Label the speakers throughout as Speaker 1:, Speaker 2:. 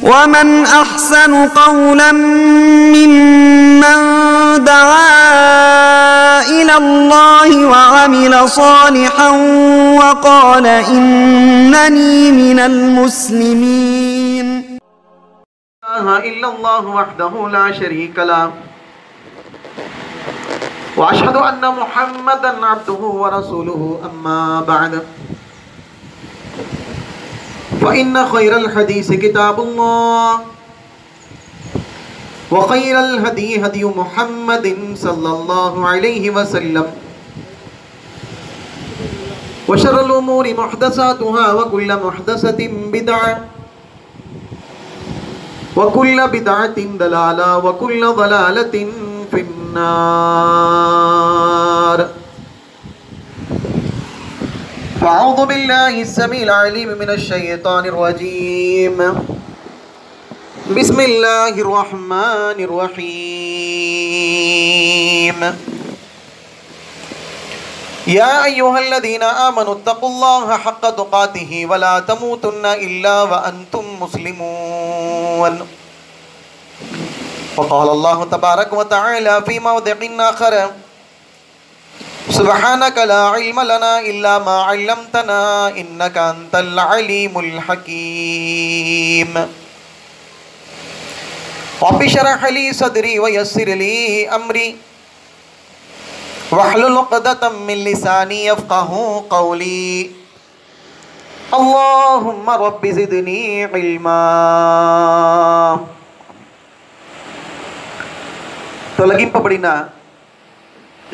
Speaker 1: ومن أحسن قولا ممن دعا إلى الله وعمل صالحا وقال إنني من المسلمين.
Speaker 2: لا إله إلا الله وحده لا شريك له وأشهد أن محمدا عبده ورسوله أما بعد فإن خير الحديث كتاب الله وخير الهدي هدي محمد صلى الله عليه وسلم وشر الأمور محدثاتها وكل محدثة بدعة وكل بدعة ضلالة وكل ضلالة في النار. أعوذ بالله السميع العليم من الشيطان الرجيم. بسم الله الرحمن الرحيم. يا أيها الذين آمنوا اتقوا الله حق تقاته ولا تموتن إلا وأنتم مسلمون. وقال الله تبارك وتعالى في موضع آخر سبحانك لا علم لنا إلا ما علمتنا إنك أنت العليم الحكيم. رب اشرح لي صدري ويسر لي أمري واحلل عقدة من لساني يفقهوا قولي. اللهم رب زدني علما. తొలగింపబడిన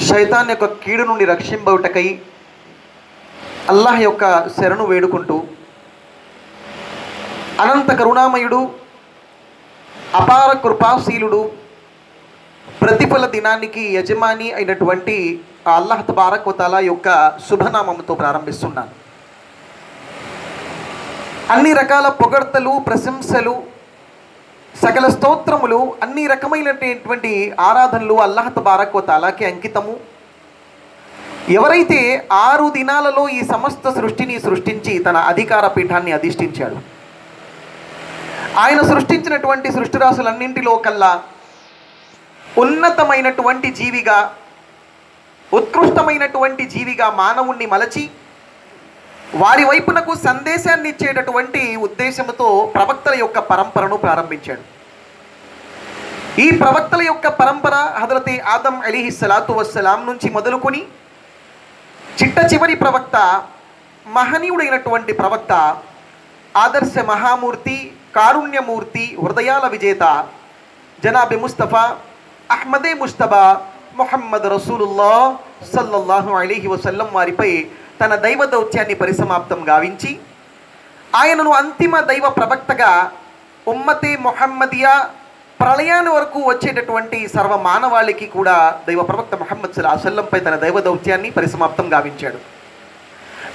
Speaker 2: శైతాన్ యొక్క కీడు నుండి రక్షింపబడుటకై అల్లాహ్ యొక్క శరణు వేడుకుంటూ అనంత కరుణామయుడు అపార కృపాశీలుడు ప్రతిఫల దినానికి యజమాని అయినటువంటి అల్లాహ్ తబారక్ వ తఆలా యొక్క శుభనామంతో ప్రారంభిస్తున్నాను. అన్ని రకాల పొగడ్తలు, ప్రశంసలు, సకల స్తోత్రములు, అన్ని రకమైనటువంటి ఆరాధనలు అల్లాహ్ తబారక్ వ తఆలాకి అంకితము. ఎవరైతే 6 దినాలలో ఈ సమస్త సృష్టిని సృష్టించి తన అధికార పీఠాన్ని అధిష్ఠించాడు, ఆయన సృష్టించినటువంటి సృష్టిరాశులన్నింటిలో కల్లా ఉన్నతమైనటువంటి జీవిగా, ఉత్కృష్టమైనటువంటి జీవిగా మానవుణ్ణి మలచి వారి వైపునకు సందేశాన్ని ఇచ్చేటటువంటి ఉద్దేశంతో ప్రవక్తల యొక్క పరంపరను ప్రారంభించాడు. ఈ ప్రవక్తల యొక్క పరంపర హజరత్ ఆదం అలీహిస్సలాతు వస్సలాం నుంచి మొదలుకొని చిట్ట చివరి ప్రవక్త, మహనీయుడైనటువంటి ప్రవక్త, ఆదర్శ మహామూర్తి, కారుణ్యమూర్తి, హృదయాల విజేత జనాబె ముస్తఫా అహ్మదే ముస్తబా ముహమ్మద్ రసూలుల్లా సల్లల్లాహు అలైహి వసల్లం వారిపై తన దైవ దౌత్యాన్ని పరిసమాప్తం గావించి ఆయనను అంతిమ దైవ ప్రవక్తగా ఉమ్మతే ముహమ్మదియా ప్రళయాన్ని వరకు వచ్చేటటువంటి సర్వ మానవాళికి కూడా దైవ ప్రవక్త ముహమ్మద్ సల్లల్లాహు అలైహి వసల్లంపై తన దైవ దౌత్యాన్ని పరిసమాప్తం గావించాడు.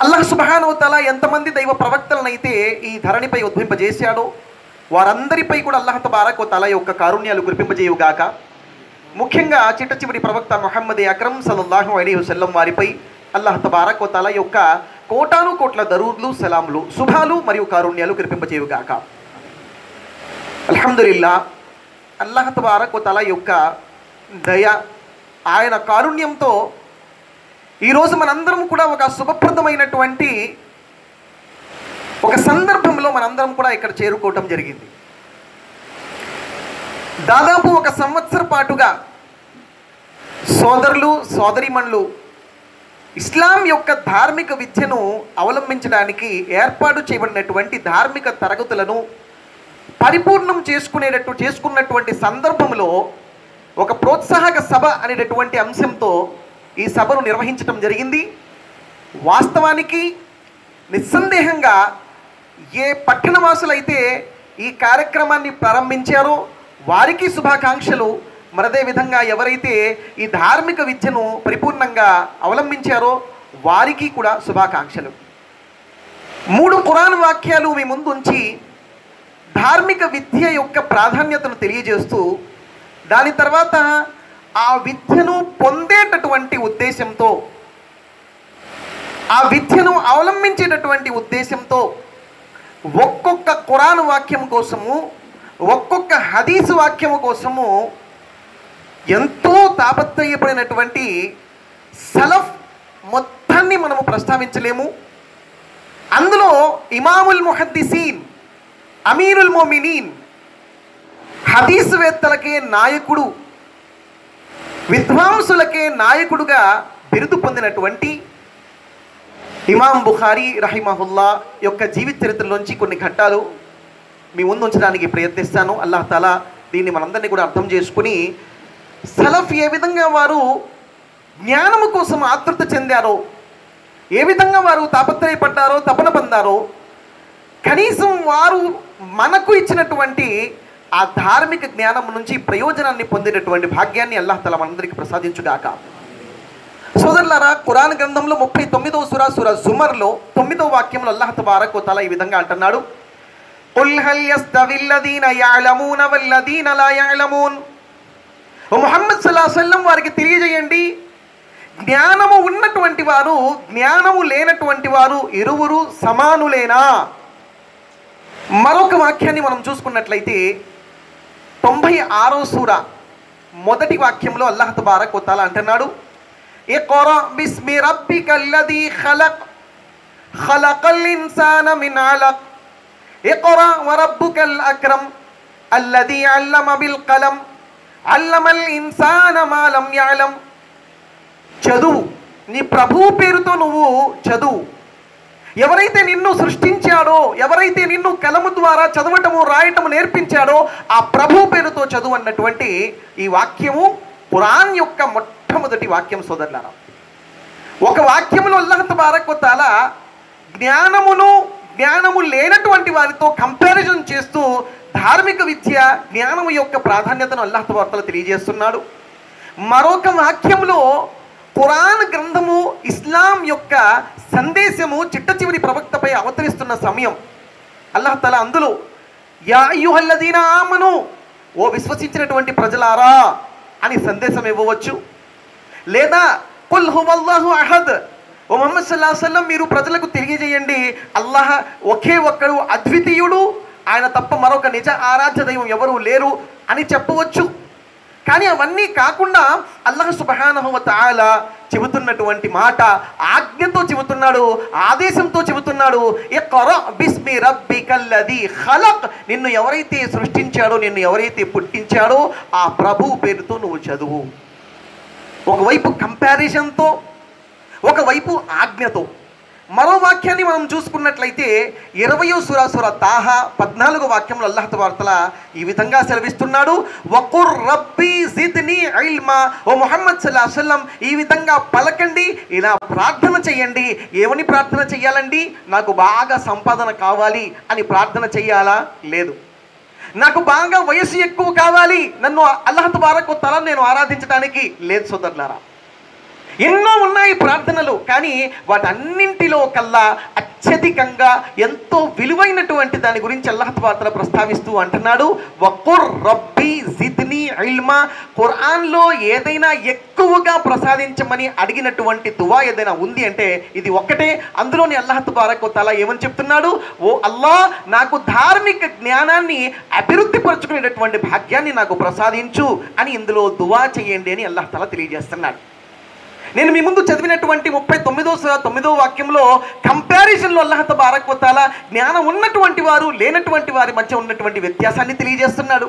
Speaker 2: అల్లాహ్ సుబ్హానహు వ తఆలా ఎంతమంది దైవ ప్రవక్తలనైతే ఈ ధరణిపై ఉద్భవింపజేశాడో వారందరిపై కూడా అల్లాహ్ తబారక్ వ తఆలా యొక్క కారుణ్యాలు కురిపింపజేయుగాక. ముఖ్యంగా చిట్ట చివరి ప్రవక్త ముహమ్మద్ అక్రమ్ సల్లల్లాహు అలైహి వసల్లం వారిపై అల్లాహ్ తబారక్ వ తఆలా యొక్క కోటాను కోట్ల దరూద్లు, సలాంలు, శుభాలు మరియు కారుణ్యాలు కురిపింపజేయుగాక. అల్హమ్దులిల్లా, అల్లాహ్ తబారక్ వ తఆలా యొక్క దయ, ఆయన కారుణ్యంతో ఈరోజు మనందరం కూడా ఒక శుభప్రదమైనటువంటి ఒక సందర్భంలో మనందరం కూడా ఇక్కడ చేరుకోవటం జరిగింది. దాదాపు 1 సంవత్సర పాటుగా సోదరులు, సోదరీమణులు ఇస్లాం యొక్క ధార్మిక విద్యను అవలంబించడానికి ఏర్పాటు చేయబడినటువంటి ధార్మిక తరగతులను పరిపూర్ణం చేసుకున్నటువంటి సందర్భంలో ఒక ప్రోత్సాహక సభ అనేటటువంటి అంశంతో ఈ సభను నిర్వహించడం జరిగింది. వాస్తవానికి నిస్సందేహంగా ఏ పట్టణవాసులైతే ఈ కార్యక్రమాన్ని ప్రారంభించారో వారికి శుభాకాంక్షలు, మరదే విధంగా ఎవరైతే ఈ ధార్మిక విద్యను పరిపూర్ణంగా అవలంబించారో వారికి కూడా శుభాకాంక్షలు. 3 ఖురాన్ వాక్యాలు మీ ముందు ఉంచి ధార్మిక విద్య యొక్క ప్రాధాన్యతను తెలియజేస్తూ దాని తర్వాత ఆ విద్యను పొందేటటువంటి ఉద్దేశంతో, ఆ విద్యను అవలంబించేటటువంటి ఉద్దేశంతో ఒక్కొక్క ఖురాన్ వాక్యం కోసము ఒక్కొక్క హదీసు వాక్యము కోసము ఎంతో తాపత్రయపడినటువంటి సలఫ్ మొత్తాన్ని మనము ప్రస్తావించలేము. అందులో ఇమాముల్ ముహద్దిసీన్, అమీరుల్ మోమినీన్, హదీసువేత్తలకే నాయకుడు, విద్వాంసులకే నాయకుడుగా బిరుదు పొందినటువంటి ఇమాం బుఖారీ రహిమహుల్లా యొక్క జీవిత చరిత్రలోంచి కొన్ని ఘట్టాలు మీ ముందు ఉంచడానికి ప్రయత్నిస్తాను. అల్లాహ్ తాలా దీన్ని మనందరినీ కూడా అర్థం చేసుకుని సలఫ్ ఏ విధంగా వారు జ్ఞానము కోసం ఆతృత చెందారో, ఏ విధంగా వారు తాపత్రయపడ్డారో, తపన పొందారో, కనీసం వారు మనకు ఇచ్చినటువంటి ఆ ధార్మిక జ్ఞానం నుంచి ప్రయోజనాన్ని పొందేటటువంటి భాగ్యాన్ని అల్లాహ్ తాలా మనందరికీ ప్రసాదించుగాక. సోదరులారా, ఖురాన్ గ్రంథంలో 39వ సూరా జుమర్లో 9వ వాక్యంలో అల్లాహ్ తబారక్ వ తఆలా ఈ విధంగా అంటున్నాడు, ఖుల్ హల్ యస్తవిల్లదీన యఅలమూన వల్లదీన లా యఅలమూన్. ఓ ముహమ్మద్ సల్లల్లాహు అలైహి వసల్లం వారికి తెలియజేయండి, జ్ఞానము ఉన్నటువంటి వారు, జ్ఞానము లేనటువంటి వారు ఇరువురు సమానులేనా? మరొక వాక్యాన్ని మనం చూసుకున్నట్లయితే 96వ సూరా మొదటి వాక్యంలో అల్లాహ్ తబారక్ వ తఆలా అంటున్నాడు, ఇఖ్రా బిస్మి రబ్బికల్లదీ ఖలక్ ఖలకల్ ఇన్సాన మిన్ అలక్ ఇఖ్రా వరబ్బుకల్ అక్రమ్ అల్లదీ అల్లమ బిల్ కలం అల్లమల్ ఇన్సాన మా లం యఅలం. చదువు, నీ ప్రభువు పేరుతో నువ్వు చదువు. ఎవరైతే నిన్ను సృష్టించాడో, ఎవరైతే నిన్ను కలము ద్వారా చదవటము రాయటము నేర్పించాడో ఆ ప్రభు పేరుతో చదువు అన్నటువంటి ఈ వాక్యము ఖురాన్ యొక్క మొట్టమొదటి వాక్యం. సోదరులారా, ఒక వాక్యములో అల్లాహ్ తబారక్ వ తఆలా జ్ఞానము లేనటువంటి వారితో కంపారిజన్ చేస్తూ ధార్మిక విద్య, జ్ఞానము యొక్క ప్రాధాన్యతను అల్లాహ్ తబారక్ వ తఆలా తెలియజేస్తున్నాడు. మరొక వాక్యంలో ఖురాన్ గ్రంథము, ఇస్లాం యొక్క సందేశము చిట్ట చివరి ప్రవక్తపై అవతరిస్తున్న సమయం అల్లాహ్ తఆలా అందులో యా అయ్యుహల్లదీన ఆమను, ఓ విశ్వసించినటువంటి ప్రజలారా అని సందేశం ఇవ్వవచ్చు. లేదా కుల్ హువల్లాహు అహద్, ఓ ముహమ్మద్ సల్లల్లాహు అలైహి వసల్లం మీరు ప్రజలకు తెలియజేయండి, అల్లాహ్ ఒకే ఒక్కడు, అద్వితీయుడు, ఆయన తప్ప మరొక నిజ ఆరాధ్య దైవం ఎవరూ లేరు అని చెప్పవచ్చు. కానీ అవన్నీ కాకుండా అల్లాహ్ సుబ్హానహు వ తఆలా చెబుతున్నటువంటి మాట ఆజ్ఞతో చెబుతున్నాడు, ఆదేశంతో చెబుతున్నాడు. ఇఖ్రా బిస్మి రబ్బికల్లదీ ఖలక్, నిన్ను ఎవరైతే సృష్టించాడో, నిన్ను ఎవరైతే పుట్టించాడో ఆ ప్రభు పేరుతో నువ్వు చదువు. ఒకవైపు కంపారిజన్తో, ఒకవైపు ఆజ్ఞతో. మరో వాక్యాన్ని మనం చూసుకున్నట్లయితే 20వ సూరా తాహా 14వ వాక్యంలో అల్లాహ్ తబారక్ వ తఆలా ఈ విధంగా సెలవిస్తున్నాడు, వకుర్ రబ్బీ జిద్నీ ఇల్మా. ఓ ముహమ్మద్ సల్లల్లాహు అలైహి వసల్లం ఈ విధంగా పలకండి, ఇలా ప్రార్థన చేయండి. ఏమని ప్రార్థన చెయ్యాలండి? నాకు బాగా సంపాదన కావాలి అని ప్రార్థన చెయ్యాలా? లేదు. నాకు బాగా వయసు ఎక్కువ కావాలి, నన్ను అల్లాహ్ తబారక్ వ తఆలా నేను ఆరాధించడానికి లేదు. సోదరులారా, ఎన్నో ఉన్నాయి ప్రార్థనలు, కానీ వాటన్నింటిలో కల్లా అత్యధికంగా ఎంతో విలువైనటువంటి దాని గురించి అల్లాహ్ తబారక్ వ తఆలా ప్రస్తావిస్తూ అంటున్నాడు, వకుర్ రబ్బీ జిద్నీ ఇల్మా. ఖురాన్లో ఏదైనా ఎక్కువగా ప్రసాదించమని అడిగినటువంటి దువా ఏదైనా ఉంది అంటే ఇది ఒక్కటే. అందులోని అల్లాహ్ తబారక్ వ తఆలా ఏమని చెప్తున్నాడు? ఓ అల్లాహ్, నాకు ధార్మిక జ్ఞానాన్ని అభివృద్ధి పరుచుకునేటటువంటి భాగ్యాన్ని నాకు ప్రసాదించు అని ఇందులో దువా చేయండి అని అల్లాహ్ తఆలా తెలియజేస్తున్నాడు. నేను మీ ముందు చదివినటువంటి 39వ సూరా 9వ వాక్యంలో కంపారిజన్లో అల్లాహ్ తబారక్ వ తఆలా జ్ఞానం ఉన్నటువంటి వారు, లేనటువంటి వారి మధ్య ఉన్నటువంటి వ్యత్యాసాన్ని తెలియజేస్తున్నాడు.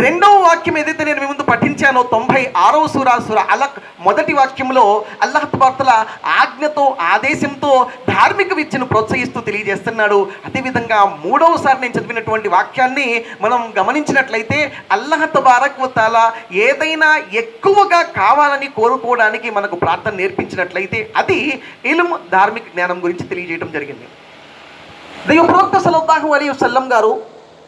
Speaker 2: రెండవ వాక్యం ఏదైతే నేను మీ ముందు పఠించానో 96వ సూరా అలక్ మొదటి వాక్యంలో అల్లాహ్ తబారక్ వ తఆలా ఆజ్ఞతో, ఆదేశంతో ధార్మిక విద్యను ప్రోత్సహిస్తూ తెలియజేస్తున్నాడు. అదేవిధంగా మూడవసారి నేను చదివినటువంటి వాక్యాన్ని మనం గమనించినట్లయితే అల్లాహ్ తబారక్ వ తఆలా ఏదైనా ఎక్కువగా కావాలని కోరుకోవడానికి మనకు ప్రార్థన నేర్పించినట్లయితే అది ఇల్మ్, ధార్మిక జ్ఞానం గురించి తెలియజేయడం జరిగింది. దైవ ప్రవక్త సల్లల్లాహు అలైహి వసల్లం గారు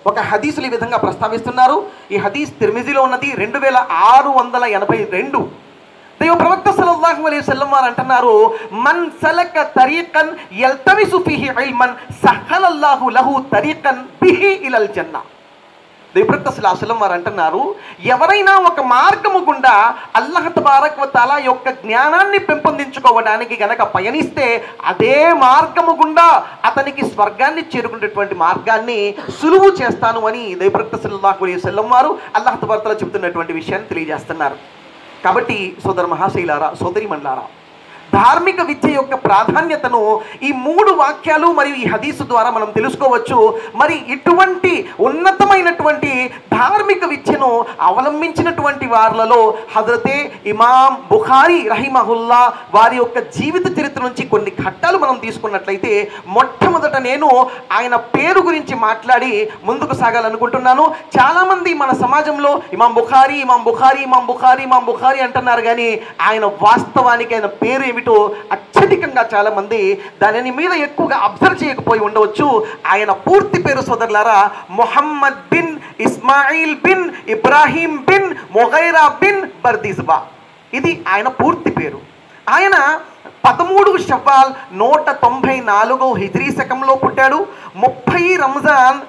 Speaker 2: ఒక హదీసులు ఈ విధంగా ప్రస్తావిస్తున్నారు. ఈ హదీస్ తిర్మిజీలో ఉన్నది, 2682. దైవ ప్రవక్త సల్లల్లాహు అలైహి వసల్లం వారు అంటున్నారు, మన్ సలక తరీఖన్ యల్తమిసు ఫీహి ఇల్మన్ సహలల్లాహు లహు తరీఖన్ బిహి ఇలల్ జన్నా. ప్రవక్త సల్లల్లాహు అలైహి వసల్లం వారు అంటున్నారు, ఎవరైనా ఒక మార్గము గుండా అల్లాహ్ తబారక వ తఆలా యొక్క జ్ఞానాన్ని పెంపొందించుకోవడానికి గనక పయనిస్తే అదే మార్గము గుండా అతనికి స్వర్గాన్ని చేరుకునేటువంటి మార్గాన్ని సులువు చేస్తాను అని ప్రవక్త సల్లల్లాహు అలైహి వసల్లం వారు అల్లాహ్ తబారక వ తఆలా చెబుతున్నటువంటి విషయాన్ని తెలియజేస్తున్నారు. కాబట్టి సోదర మహాశైలారా, సోదరిమణులారా, ధార్మిక విద్య యొక్క ప్రాధాన్యతను ఈ 3 వాక్యాలు మరియు ఈ హదీసు ద్వారా మనం తెలుసుకోవచ్చు. మరి ఇటువంటి ఉన్నతమైనటువంటి ధార్మిక విద్యను అవలంబించినటువంటి వారిలో హజరతే ఇమాం బుఖారీ రహిమహుల్లా వారి యొక్క జీవిత చరిత్ర నుంచి కొన్ని ఘట్టాలు మనం తీసుకున్నట్లయితే, మొట్టమొదట నేను ఆయన పేరు గురించి మాట్లాడి ముందుకు సాగాలనుకుంటున్నాను. చాలామంది మన సమాజంలో ఇమాం బుఖారీ ఇమాం బుఖారీ ఇమాం బుఖారీ ఇమాం బుఖారీ అంటున్నారు, కానీ ఆయన వాస్తవానికి ఆయన పేరు ఏమిటో అత్యధికంగా చాలా మంది దాని మీద ఎక్కువగా అబ్జర్వ్ చేయకపోయి ఉండవచ్చు. ఆయన పూర్తి పేరు సోదరులారా Muhammad bin Ismail bin Ibrahim bin Mughira bin Bardizbah. ఇది ఆయన పూర్తి పేరు. ఆయన 13 షవ్వాల్ 194 హిజ్రీ శకంలో పుట్టాడు. 30 రంజాన్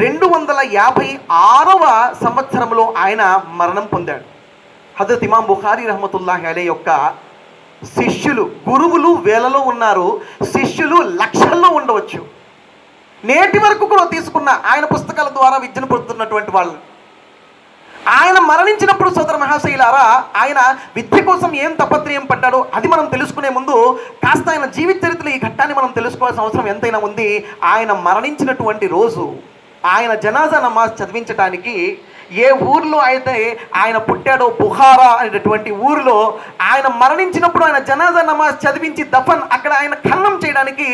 Speaker 2: 256వ సంవత్సరంలో ఆయన మరణం పొందాడు. హజరత్ ఇమాం బుఖారీ రహమతుల్లాహి అలైహి యొక్క శిష్యులు, గురువులు వేలలో ఉన్నారు, శిష్యులు లక్షల్లో ఉండవచ్చు. నేటి వరకు కూడా తీసుకున్న ఆయన పుస్తకాల ద్వారా విద్యను పొందుతున్నటువంటి వాళ్ళు. ఆయన మరణించినప్పుడు సోదర మహాశైలారా, ఆయన విద్య కోసం ఏం తపత్రయం పడ్డాడో అది మనం తెలుసుకునే ముందు కాస్త ఆయన జీవిత చరిత్రలో ఈ ఘట్టాన్ని మనం తెలుసుకోవాల్సిన అవసరం ఎంతైనా ఉంది. ఆయన మరణించినటువంటి రోజు ఆయన జనాజా నమాజ్ చదివించడానికి ఏ ఊర్లో అయితే ఆయన పుట్టాడో, బుఖారా అనేటటువంటి ఊరిలో ఆయన మరణించినప్పుడు ఆయన జనాజా నమాజ్ చదివించి దఫన్ అక్కడ ఆయన ఖననం చేయడానికి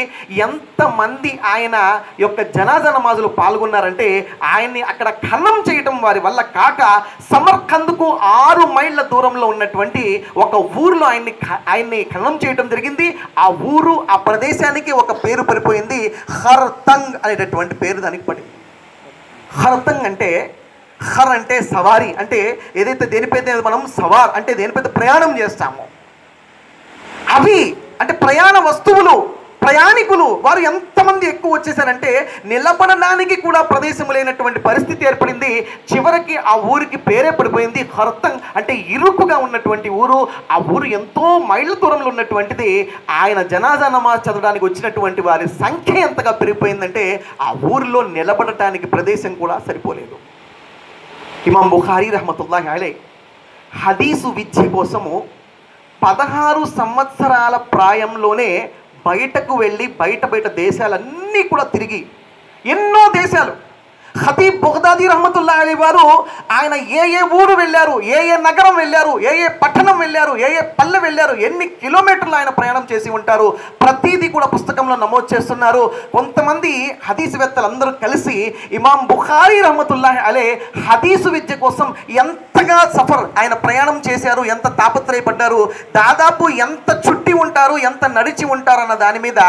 Speaker 2: ఎంతమంది ఆయన యొక్క జనాజా నమాజులు పాల్గొన్నారంటే, ఆయన్ని అక్కడ ఖననం చేయటం వారి వల్ల కాక సమర్కంద్కు 6 మైళ్ళ దూరంలో ఉన్నటువంటి ఒక ఊరిలో ఆయన్ని ఖననం చేయటం జరిగింది. ఆ ఊరు, ఆ ప్రదేశానికి ఒక పేరు పడిపోయింది, ఖర్తంగ్ అనేటటువంటి పేరు దానికి పడింది. ఖర్తంగ్ అంటే, ఖర్ అంటే సవారీ, అంటే ఏదైతే దేనిపైతే మనం సవార్ అంటే దేనిపైతే ప్రయాణం చేస్తామో అవి అంటే ప్రయాణ వస్తువులు, ప్రయాణికులు వారు ఎంతమంది ఎక్కువ వచ్చేసారంటే నిలబడడానికి కూడా ప్రదేశం లేనటువంటి పరిస్థితి ఏర్పడింది. చివరికి ఆ ఊరికి పేరే పడిపోయింది ఖర్తంగ్, అంటే ఇరుకుగా ఉన్నటువంటి ఊరు. ఆ ఊరు ఎంతో మైళ్ళ దూరంలో ఉన్నటువంటిది. ఆయన జనాజా నమాజ్ చదవడానికి వచ్చినటువంటి వారి సంఖ్య ఎంతగా పెరిగిపోయిందంటే ఆ ఊరిలో నిలబడటానికి ప్రదేశం కూడా సరిపోలేదు. ఇమాం బుఖారీ రహమతుల్లాహి అలైహి హదీసు విద్య కోసము 16 సంవత్సరాల ప్రాయంలోనే బయటకు వెళ్ళి బయట దేశాలన్నీ కూడా తిరిగి, ఎన్నో దేశాలు, ఖతీబ్ బగ్దాదీ రహమతుల్లాహి అలైహి వారు ఆయన ఏ ఊరు వెళ్ళారు, ఏ నగరం వెళ్ళారు, ఏ పట్టణం వెళ్ళారు, ఏ పల్లె వెళ్ళారు, ఎన్ని కిలోమీటర్లు ఆయన ప్రయాణం చేసి ఉంటారు, ప్రతిదీ కూడా పుస్తకంలో నమోదు చేస్తున్నారు. కొంతమంది హదీసువేత్తలందరూ కలిసి ఇమాం బుఖారీ రహమతుల్లాహి అలైహి హదీసు విద్య కోసం ఎంతగా ఆయన ప్రయాణం చేశారు, ఎంత తాపత్రయపడ్డారు, దాదాపు ఎంత చుట్టి ఉంటారు, ఎంత నడిచి ఉంటారు అన్న దాని మీద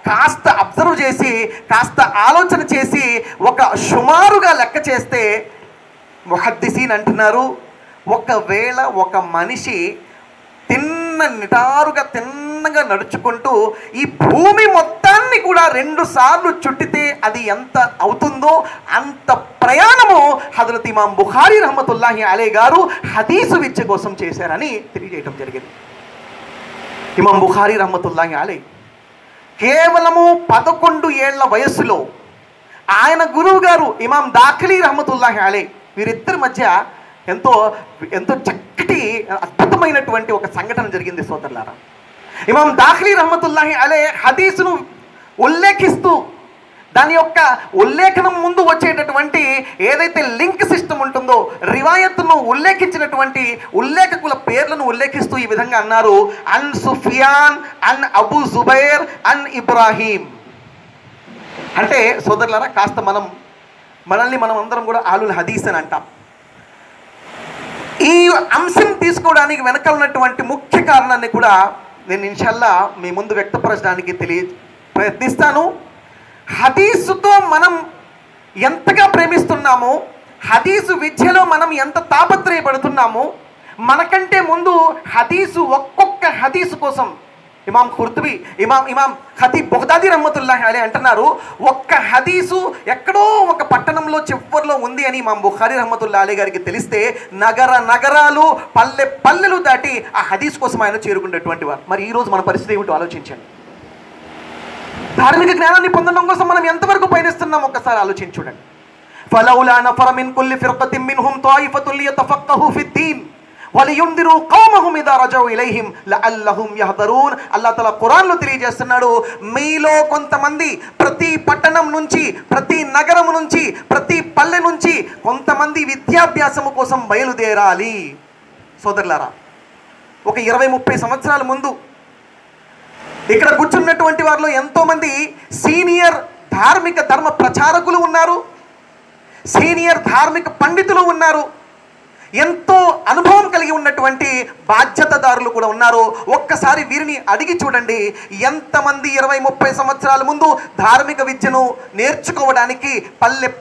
Speaker 2: కాస్త అబ్జర్వ్ చేసి, కాస్త ఆలోచన చేసి ఒక సుమారుగా లెక్క చేస్తే ముహద్దిసీన్ అంటున్నారు, ఒకవేళ ఒక మనిషి తిన్నగా నడుచుకుంటూ ఈ భూమి మొత్తాన్ని కూడా 2 సార్లు చుట్టితే అది ఎంత అవుతుందో అంత ప్రయాణము హజరత్ ఇమాం బుఖారీ రహమతుల్లాహి అలైహి గారు హదీసు విద్య కోసం చేశారని తెలియజేయడం జరిగింది. ఇమాం బుఖారీ రహమతుల్లాహి అలైహి కేవలము 11 ఏళ్ల వయస్సులో ఆయన గురువు గారు ఇమాం దాఖిలీ రహమతుల్లాహి అలైహి వీరిద్దరి మధ్య ఎంతో చక్కటి అద్భుతమైనటువంటి ఒక సంఘటన జరిగింది సోదరులారా. ఇమాం దాఖిలీ రహమతుల్లాహి అలైహి హదీసును ఉల్లేఖిస్తూ దాని యొక్క ఉల్లేఖనం ముందు వచ్చేటటువంటి ఏదైతే లింక్ సిస్టమ్ ఉంటుందో, రివాయత్ను ఉల్లేఖించినటువంటి ఉల్లేఖకుల పేర్లను ఉల్లేఖిస్తూ ఈ విధంగా అన్నారు, అన్ సుఫియాన్ అన్ అబూ జుబైర్ అన్ ఇబ్రాహీం. అంటే సోదరులారా, కాస్త మనల్ని మనం అందరం కూడా ఆలుల్ హదీస్ అని అంటాం. ఈ అంశం తీసుకోవడానికి వెనకాలన్నటువంటి ముఖ్య కారణాన్ని కూడా నేను ఇన్షాల్లా మీ ముందు వ్యక్తపరచడానికి ప్రయత్నిస్తాను. హదీసుతో మనం ఎంతగా ప్రేమిస్తున్నామో, హదీసు విద్యలో మనం ఎంత తాపత్రయపడుతున్నామో, మనకంటే ముందు ఒక్కొక్క హదీసు కోసం ఇమాం ఖుర్తుబీ, ఇమాం ఖతీబ్ బగ్దాదీ రహ్మతుల్లాహి అలైహి అంటున్నారు, ఒక్క హదీసు ఎక్కడో ఒక పట్టణంలో చివర్లో ఉంది అని ఇమాం బుఖారీ రహ్మతుల్లాహి అలైహి గారికి తెలిస్తే నగరాలు పల్లెలు దాటి ఆ హదీస్ కోసం ఆయన చేరుకునేటువంటి వారు. మరి ఈరోజు మన పరిస్థితి ఏమిటో ఆలోచించండి. ధార్మిక జ్ఞానాన్ని పొందడం కోసం మనం ఎంతవరకు పయనిస్తున్నాం ఒక్కసారి ఆలోచించి చూడండి. ఫలౌలా నఫర మిన్ కుల్లి ఫిర్కతిన్ మిన్హుం తాయిఫతున్ లియతఫక్కహు ఫిద్దీన్ వలియుందిరు కౌమహుం ఇదా రజౌ ఇలైహిం లఅల్లహుం యహ్దరూన్. అల్లాహ్ తఆలా ఖురాన్లో తెలియజేస్తున్నాడు, మీలో కొంతమంది ప్రతి పట్టణం నుంచి, ప్రతి నగరం నుంచి, ప్రతి పల్లె నుంచి కొంతమంది విద్యాభ్యాసము కోసం బయలుదేరాలి. సోదరులారా, ఒక 20-30 సంవత్సరాల ముందు ఇక్కడ కూర్చున్నటువంటి వారిలో ఎంతోమంది సీనియర్ ధార్మిక ధర్మ ప్రచారకులు ఉన్నారు, సీనియర్ ధార్మిక పండితులు ఉన్నారు, ఎంతో అనుభవం కలిగి ఉన్నటువంటి బాధ్యతదారులు కూడా ఉన్నారు. ఒక్కసారి వీరిని అడిగి చూడండి, ఎంతమంది 20-30 సంవత్సరాల ముందు ధార్మిక విద్యను నేర్చుకోవడానికి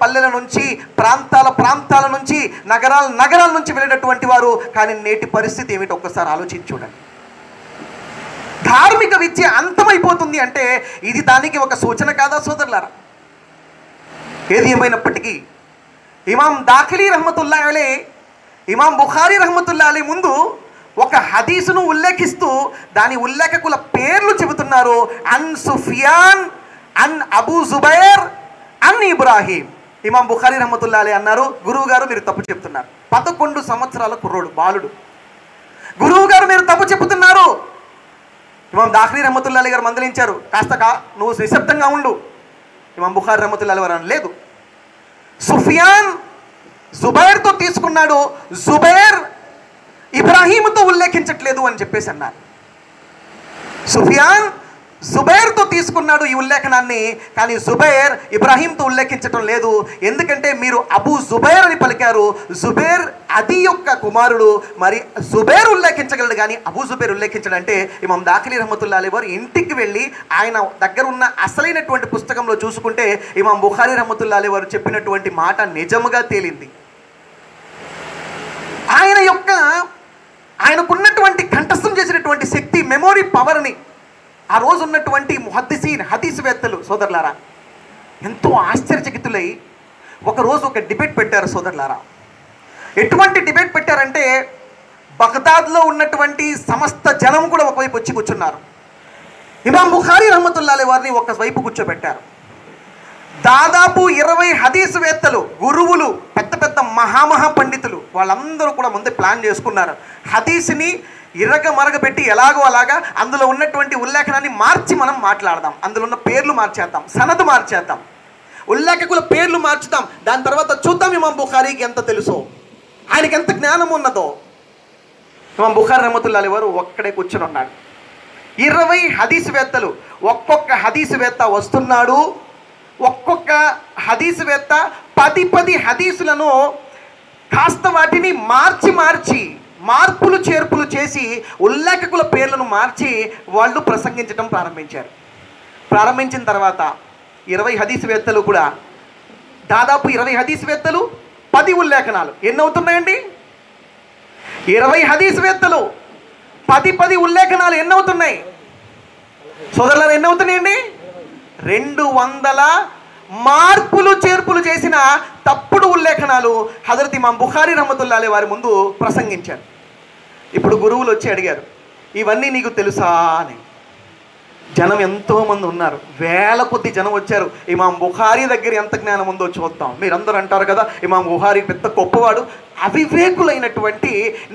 Speaker 2: పల్లెల నుంచి, ప్రాంతాల నుంచి, నగరాల నుంచి వెళ్ళినటువంటి వారు. కానీ నేటి పరిస్థితి ఏమిటి ఒక్కసారి ఆలోచించి చూడండి. ధార్మిక విద్య అంతమైపోతుంది అంటే ఇది దానికి ఒక సూచన కాదా సోదరులారా? ఏది ఏమైనప్పటికీ ఇమాం దాఖిలీ రహ్మతుల్లాహి అలైహి, ఇమాం బుఖారీ రహ్మతుల్లాహి అలైహి ముందు ఒక హదీసును ఉల్లేఖిస్తూ దాని ఉల్లేఖకుల పేర్లు చెబుతున్నారు. అన్ సుఫియాన్, అన్ అబూ జుబైర్, అన్ ఇబ్రాహీం. ఇమాం బుఖారీ రహ్మతుల్లాహి అలైహి అన్నారు, గురువు గారు మీరు తప్పు చెప్తున్నారు. 11 సంవత్సరాల కుర్రోడు, బాలుడు. గురువు గారు మీరు తప్పు చెబుతున్నారు. ఇమాం దాఖిలీ రహ్మతుల్లాహి అలైహి గారు మందలించారు, కాస్త నువ్వు నిశ్శబ్దంగా ఉండు. ఇమాం బుఖారీ రహ్మతుల్లాహి అలైహి వారు లేదు, సుఫియాన్ జుబైర్తో తీసుకున్నాడు, జుబైర్ ఇబ్రాహీంతో ఉల్లేఖించట్లేదు అని చెప్పేసి అన్నారు. సుఫియాన్ జుబైర్తో తీసుకున్నాడు ఈ ఉల్లేఖనాన్ని, కానీ జుబైర్ ఇబ్రాహీంతో ఉల్లేఖించటం లేదు. ఎందుకంటే మీరు అబూ జుబైర్ అని పలికారు. జుబైర్ అదీ యొక్క కుమారుడు, మరి జుబైర్ ఉల్లేఖించగలడు కానీ అబూ జుబైర్ ఉల్లేఖించడంటే ఇమాం దాఖిలీ రహ్మతుల్లాహి అలైహి వారు ఇంటికి వెళ్ళి ఆయన దగ్గర ఉన్న అసలైనటువంటి పుస్తకంలో చూసుకుంటే ఇమాం బుఖారీ రహ్మతుల్లాహి అలైహి వారు చెప్పినటువంటి మాట నిజముగా తేలింది. ఆయనకున్నటువంటి కంఠస్థం చేసినటువంటి శక్తి, మెమొరీ పవర్ని ఆ రోజు ఉన్నటువంటి ముహద్దీసీన్, హదీసువేత్తలు సోదరులారా ఎంతో ఆశ్చర్యచకితులై ఒకరోజు ఒక డిబేట్ పెట్టారు సోదరులారా. ఎటువంటి డిబేట్ పెట్టారంటే బగ్దాద్లో ఉన్నటువంటి సమస్త జనం కూడా ఒకవైపు వచ్చి కూర్చున్నారు. ఇమాం బుఖారీ రహ్మతుల్లాహి అలైహి వారిని ఒకవైపు కూర్చోబెట్టారు. దాదాపు 20 హదీసువేత్తలు, గురువులు, పెద్ద పెద్ద మహా పండితులు వాళ్ళందరూ కూడా ముందే ప్లాన్ చేసుకున్నారు. హదీస్ని మరగబెట్టి ఎలాగో అలాగా అందులో ఉన్నటువంటి ఉల్లేఖనాన్ని మార్చి మనం మాట్లాడదాం, అందులో ఉన్న పేర్లు మార్చేద్దాం, సనదు మార్చేద్దాం, ఉల్లేఖకుల పేర్లు మార్చుదాం. దాని తర్వాత చూద్దాం ఇమాం బుఖారీకి ఎంత తెలుసో, ఆయనకి ఎంత జ్ఞానం ఉన్నదో. ఇమాం బుఖారీ రహ్మతుల్లాహి అలైహి వారు ఒక్కడే కూర్చొని ఉన్నాడు. 20 హదీసువేత్తలు, ఒక్కొక్క హదీసువేత్త వస్తున్నాడు. ఒక్కొక్క హదీసువేత్త 10 హదీసులను కాస్త వాటిని మార్పులు చేర్పులు చేసి ఉల్లేఖకుల పేర్లను మార్చి వాళ్ళు ప్రసంగించడం ప్రారంభించారు. ప్రారంభించిన తర్వాత 20 హదీసువేత్తలు కూడా, దాదాపు 20 హదీసువేత్తలు 10 ఉల్లేఖనాలు ఎన్నవుతున్నాయండి? 20 హదీసువేత్తలు 10 ఉల్లేఖనాలు ఎన్నవుతున్నాయి సోదరులారా? ఎన్నవుతున్నాయండి? 200 మార్పులు చేర్పులు చేసిన తప్పుడు ఉల్లేఖనాలు హజరత్ ఇమాం బుఖారీ రహ్మతుల్లాహి అలైహి వారి ముందు ప్రసంగించారు. ఇప్పుడు గురువులు వచ్చి అడిగారు, ఇవన్నీ నీకు తెలుసా అని. జనం ఎంతోమంది ఉన్నారు, వేల కొద్ది జనం వచ్చారు. ఇమాం బుఖారీ దగ్గర ఎంత జ్ఞానం ఉందో చూద్దాం. మీరందరూ అంటారు కదా ఇమాం బుఖారీ పెద్ద గొప్పవాడు. అవివేకులైనటువంటి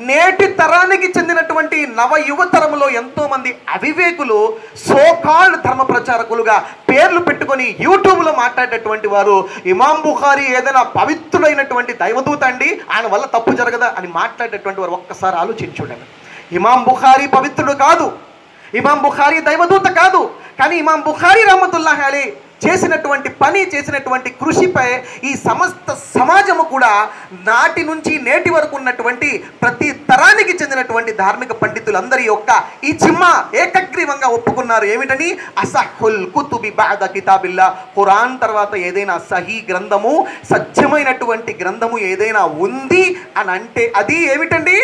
Speaker 2: నేటి తరానికి చెందినటువంటి నవ యువతరంలో ఎంతోమంది అవివేకులు సోకాల్డ్ ధర్మ ప్రచారకులుగా పేర్లు పెట్టుకొని యూట్యూబ్లో మాట్లాడేటువంటి వారు ఇమాం బుఖారీ ఏదైనా పవిత్రుడైనటువంటి దైవదూత అండి, ఆయన వల్ల తప్పు జరగదా అని మాట్లాడేటువంటి వారు ఒక్కసారి ఆలోచించుండండి. ఇమాం బుఖారీ పవిత్రుడు కాదు, ఇమాం బుఖారీ దైవదూత కాదు, కానీ ఇమాం బుఖారీ రహ్మతుల్లాహి అలైహి చేసినటువంటి పని, చేసినటువంటి కృషిపై ఈ సమస్త సమాజము కూడా నాటి నుంచి నేటి వరకు ఉన్నటువంటి ప్రతి తరానికి చెందినటువంటి ధార్మిక పండితులందరి యొక్క ఈ జిమ్మా ఏకగ్రీవంగా ఒప్పుకున్నారు. ఏమిటని? అసహుల్ కుతుబి బఅద కితాబిల్లా, ఖురాన్ తర్వాత ఏదైనా సహీ గ్రంథము, సత్యమైనటువంటి గ్రంథము ఏదైనా ఉంది అని అంటే అది ఏమిటండి?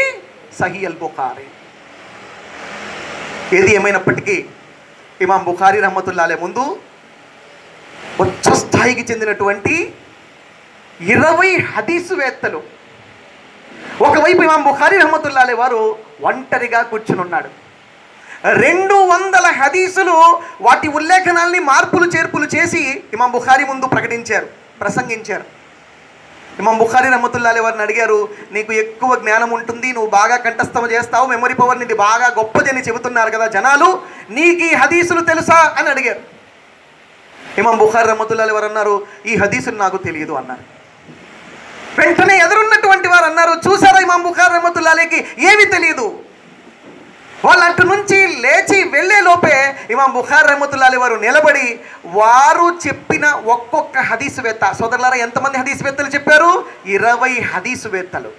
Speaker 2: సహీ అల్ బుఖారీ. ఏది ఏమైనప్పటికీ ఇమాం బుఖారీ రహమతుల్లాహి అలైహి ముందు ఉచ్చ స్థాయికి చెందినటువంటి 20 హదీసువేత్తలు. ఒకవైపు ఇమాం బుఖారీ రహమతుల్లాహి అలైహి వారు ఒంటరిగా కూర్చుని ఉన్నాడు. 200 హదీసులు వాటి ఉల్లేఖనాల్ని మార్పులు చేర్పులు చేసి ఇమాం బుఖారీ ముందు ప్రసంగించారు. ఇమాం బుఖారీ రహమతుల్లాహి అలైహి వారిని అడిగారు, నీకు ఎక్కువ జ్ఞానం ఉంటుంది, నువ్వు బాగా కంఠస్థం చేస్తావు, మెమరీ పవర్ నీది బాగా గొప్పది అని చెబుతున్నారు కదా జనాలు, నీకు ఈ హదీసులు తెలుసా అని అడిగారు. ఇమాం బుఖారీ రహమతుల్లాహి అలైహి వారు అన్నారు, ఈ హదీసులు నాకు తెలియదు అన్నారు. వెంటనే ఎదురున్నటువంటి వారు అన్నారు, చూసారా ఇమాం బుఖారీ రహమతుల్లాహి అలైహికి ఏమీ తెలియదు. వాళ్ళు అటు నుంచి లేచి వెళ్ళే లోపే ఇమాం బుఖారీ రహమతుల్లాహి అలైహి వారు నిలబడి వారు చెప్పిన ఒక్కొక్క హదీసువేత్త, సోదరులారా ఎంతమంది హదీసువేత్తలు చెప్పారు? 20 హదీసువేత్తలు.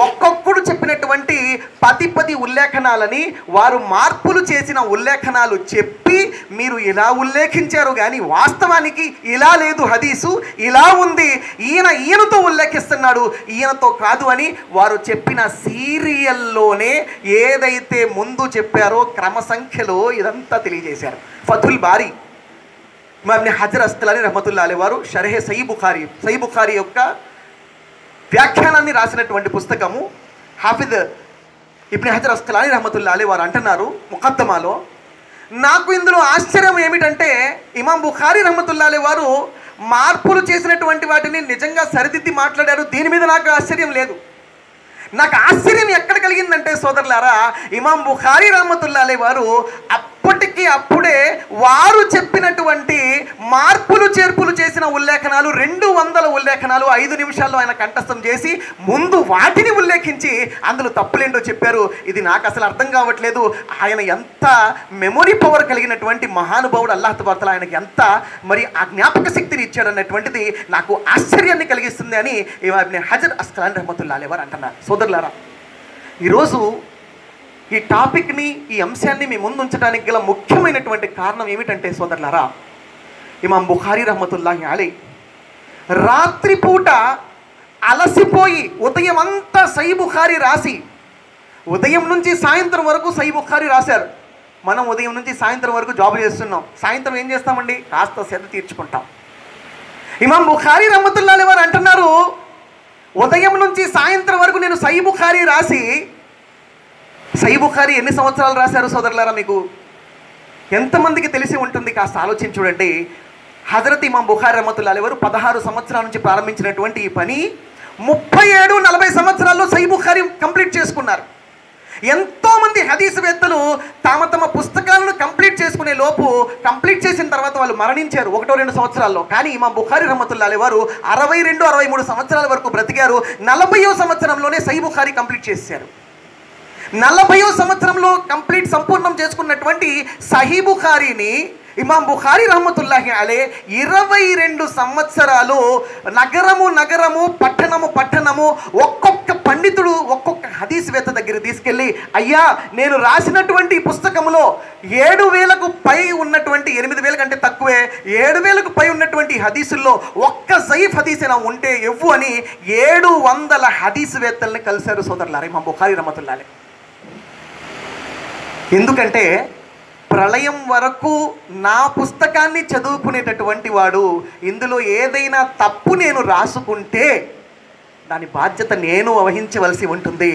Speaker 2: ఒక్కొక్కడు చెప్పినటువంటి 10 ఉల్లేఖనాలని వారు మార్పులు చేసిన ఉల్లేఖనాలు చెప్పి, మీరు ఇలా ఉల్లేఖించారు కానీ వాస్తవానికి ఇలా లేదు హదీసు, ఇలా ఉంది, ఈయనతో ఉల్లేఖిస్తున్నాడు, ఈయనతో కాదు అని వారు చెప్పిన సీరియల్లోనే ఏదైతే ముందు చెప్పారో క్రమ సంఖ్యలో ఇదంతా తెలియజేశారు. ఫతుల్ బారీ ఇమాం హజర్ అస్కలానీ రహమతుల్లాహి అలైహి వారు షర్హే సహీ బుఖారీ యొక్క వ్యాఖ్యానాన్ని రాసినటువంటి పుస్తకము. హాఫిద్ ఇబ్న్ హజర్ అస్కలానీ రహమతుల్లాహి అలైహి వారు అంటున్నారు ముఖద్దమాలో, నాకు ఇందులో ఆశ్చర్యం ఏమిటంటే ఇమాం బుఖారీ రహమతుల్లాహి అలైహి వారు మార్పులు చేసినటువంటి వాటిని నిజంగా సరిదిద్ది మాట్లాడారు, దీని మీద నాకు ఆశ్చర్యం లేదు. నాకు ఆశ్చర్యం ఎక్కడ కలిగిందంటే సోదరులారా, ఇమాం బుఖారీ రహమతుల్లాహి అలైహి వారు అప్పుడే వారు చెప్పినటువంటి మార్పులు చేర్పులు చేసిన ఉల్లేఖనాలు 200 ఉల్లేఖనాలు 5 నిమిషాల్లో ఆయన కంఠస్థం చేసి ముందు వాటిని ఉల్లేఖించి అందులో తప్పులేంటో చెప్పారు. ఇది నాకు అసలు అర్థం కావట్లేదు. ఆయన ఎంత మెమొరీ పవర్ కలిగినటువంటి మహానుభావుడు, అల్లాహ్ తబారక తఆలా ఆయనకి ఎంత మరి ఆ జ్ఞాపక శక్తిని ఇచ్చాడన్నటువంటిది నాకు ఆశ్చర్యాన్ని కలిగిస్తుంది అని ఇబ్న్ హజర్ అస్కలానీ రహమతుల్లాహి అలైహి వారు అంటున్నారు. సోదరులారా, ఈరోజు ఈ టాపిక్ని, ఈ అంశాన్ని మీ ముందు ఉంచడానికి గల ముఖ్యమైనటువంటి కారణం ఏమిటంటే సోదరులారా, ఇమాం బుఖారీ రహమతుల్లాహి అలైహి రాత్రిపూట అలసిపోయి ఉదయం అంతా సహీ బుఖారీ రాసి ఉదయం నుంచి సాయంత్రం వరకు సహీ బుఖారీ రాశారు. మనం ఉదయం నుంచి సాయంత్రం వరకు జాబ్ చేస్తున్నాం, సాయంత్రం ఏం చేస్తామండి? కాస్త సేద తీర్చుకుంటాం. ఇమాం బుఖారీ రహమతుల్లాహి అలైహి వారు అంటున్నారు, ఉదయం నుంచి సాయంత్రం వరకు నేను సహీ బుఖారీ రాసి, సహీ బుఖారీ ఎన్ని సంవత్సరాలు రాశారు సోదరులారా? మీకు ఎంతమందికి తెలిసి ఉంటుంది? కాస్త ఆలోచించి చూడండి. హజరత్ ఇమాం బుఖారీ రహమతుల్లాహి అలైహి వారు 16 సంవత్సరాల నుంచి ప్రారంభించినటువంటి ఈ పని 37-40 సంవత్సరాల్లో సహీ బుఖారీ కంప్లీట్ చేసుకున్నారు. ఎంతోమంది హదీసువేత్తలు తమ పుస్తకాలను కంప్లీట్ చేసుకునే లోపు, కంప్లీట్ చేసిన తర్వాత వాళ్ళు మరణించారు 1-2 సంవత్సరాల్లో. కానీ ఇమాం బుఖారీ రహమతుల్లాహి అలైహి వారు 62-63 సంవత్సరాల వరకు బ్రతికారు. 40వ సంవత్సరంలోనే సహీ బుఖారీ కంప్లీట్ చేశారు. 40వ సంవత్సరంలో సంపూర్ణం చేసుకున్నటువంటి సహీ బుఖారీని ఇమాం బుఖారీ రహమతుల్లాహి అలైహి 22 సంవత్సరాలు నగరము పట్టణము ఒక్కొక్క పండితుడు ఒక్కొక్క హదీసువేత్త దగ్గర తీసుకెళ్ళి, అయ్యా నేను రాసినటువంటి పుస్తకంలో 7,000కు పై ఉన్నటువంటి, 8,000 కంటే తక్కువే, 7,000కు పై ఉన్నటువంటి హదీసుల్లో ఒక్క జయీఫ్ హదీసేనా ఉంటే ఇవ్వు అని 700 హదీసువేత్తల్ని కలిశారు సోదరులారా ఇమాం బుఖారీ రహమతుల్లాహి అలైహి. ఎందుకంటే ప్రళయం వరకు నా పుస్తకాన్ని చదువుకునేటటువంటి వాడు ఇందులో ఏదైనా తప్పు నేను రాసుకుంటే దాని బాధ్యత నేను వహించవలసి ఉంటుంది.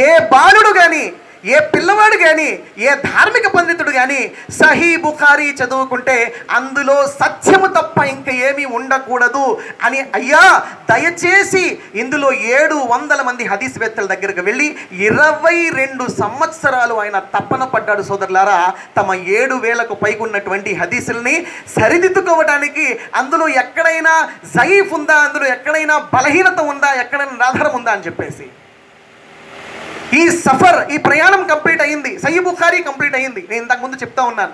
Speaker 2: ఏ బాలుడు కానీ, ఏ పిల్లవాడు కానీ, ఏ ధార్మిక పండితుడు కానీ సహీ బుఖారీ చదువుకుంటే అందులో సత్యము తప్ప ఇంకా ఏమీ ఉండకూడదు అని, అయ్యా దయచేసి ఇందులో 700 మంది హదీసువేత్తల దగ్గరకు వెళ్ళి 22 సంవత్సరాలు ఆయన తపన పడ్డాడు సోదరులారా. తమ 7,000కు పైకి ఉన్నటువంటి హదీసుల్ని సరిదిద్దుకోవడానికి అందులో ఎక్కడైనా జయీఫ్ ఉందా, అందులో ఎక్కడైనా బలహీనత ఉందా, ఎక్కడైనా ఆధారం ఉందా అని చెప్పేసి ఈ ప్రయాణం కంప్లీట్ అయింది. సహీ బుఖారీ కంప్లీట్ అయింది. నేను ఇంతకుముందు చెప్తా ఉన్నాను.